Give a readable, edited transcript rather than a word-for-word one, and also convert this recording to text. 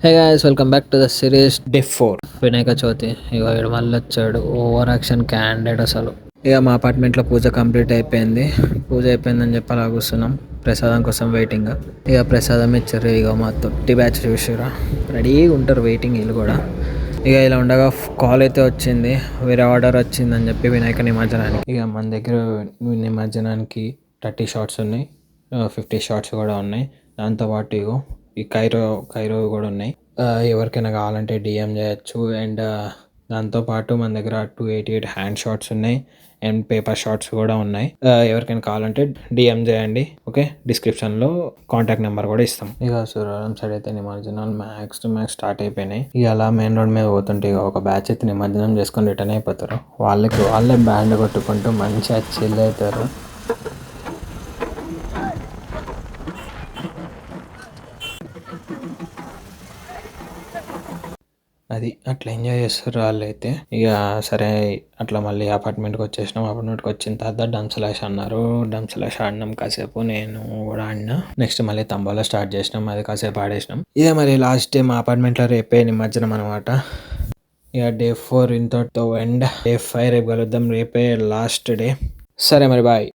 Hey guys welcome back to the series day 4 Vinayaka Chavithi. ఇక ఈడు మళ్ళీ వచ్చాడు, ఓవర్ యాక్షన్ క్యాండిడేట్ అసలు. ఇక మా అపార్ట్మెంట్లో పూజ కంప్లీట్ అయిపోయింది. పూజ అయిపోయిందని చెప్పి అలా కూర్చున్నాం, ప్రసాదం కోసం వెయిటింగ్. ఇక ప్రసాదం ఇచ్చారు. ఇక మా తొట్టి బ్యాచ్ చూసారా, రెడీగా ఉంటారు వెయిటింగ్ వీళ్ళు కూడా. ఇక ఇలా ఉండగా కాల్ అయితే వచ్చింది, వేరే ఆర్డర్ వచ్చిందని చెప్పి వినాయక నిమజ్జనానికి. ఇక మన దగ్గర నిమజ్జనానికి 30 షార్ట్స్ ఉన్నాయి, 50 షార్ట్స్ కూడా ఉన్నాయి. దాంతోపాటు ఇగో ఈ కైరో కూడా ఉన్నాయి. ఎవరికైనా కావాలంటే డిఎం చేయొచ్చు. అండ్ దాంతోపాటు మన దగ్గర 288 హ్యాండ్ షాట్స్ ఉన్నాయి అండ్ పేపర్ షాట్స్ కూడా ఉన్నాయి. ఎవరికైనా కావాలంటే డిఎం చేయండి. ఓకే, డిస్క్రిప్షన్లో కాంటాక్ట్ నెంబర్ కూడా ఇస్తాం. ఇక సూర్యవరం సైడ్ అయితే నిమజ్జనాలు మ్యాక్స్ టు మ్యాక్స్ స్టార్ట్ అయిపోయినాయి. ఇక అలా మెయిన్ రోడ్ మీద పోతుంటే ఇక ఒక బ్యాచ్ అయితే నిమజ్జనం చేసుకొని రిటర్న్ అయిపోతారు. వాళ్ళే బ్యాండ్ కొట్టుకుంటూ మంచిగా చిల్ అవుతారు. అది అట్లా ఎంజాయ్ చేస్తారు వాళ్ళైతే. ఇక సరే అట్లా మళ్ళీ అపార్ట్మెంట్కి వచ్చేసినాం. అపార్ట్మెంట్కి వచ్చిన తర్వాత డంసలాష్ అన్నారు. డంసలాష్ ఆడినాం కాసేపు, నేను కూడా ఆడినా. నెక్స్ట్ మళ్ళీ తంబాలో స్టార్ట్ చేసినాం, అది కాసేపు ఆడేసినాం. ఇదే మరి లాస్ట్ డే మా అపార్ట్మెంట్లో రేపే నిమజ్జనం అనమాట. ఇక డే 4 ఇంతటితో ఎండ్. డే 5 రేపు కలుద్దాం. రేపే లాస్ట్ డే. సరే మరి బాయ్.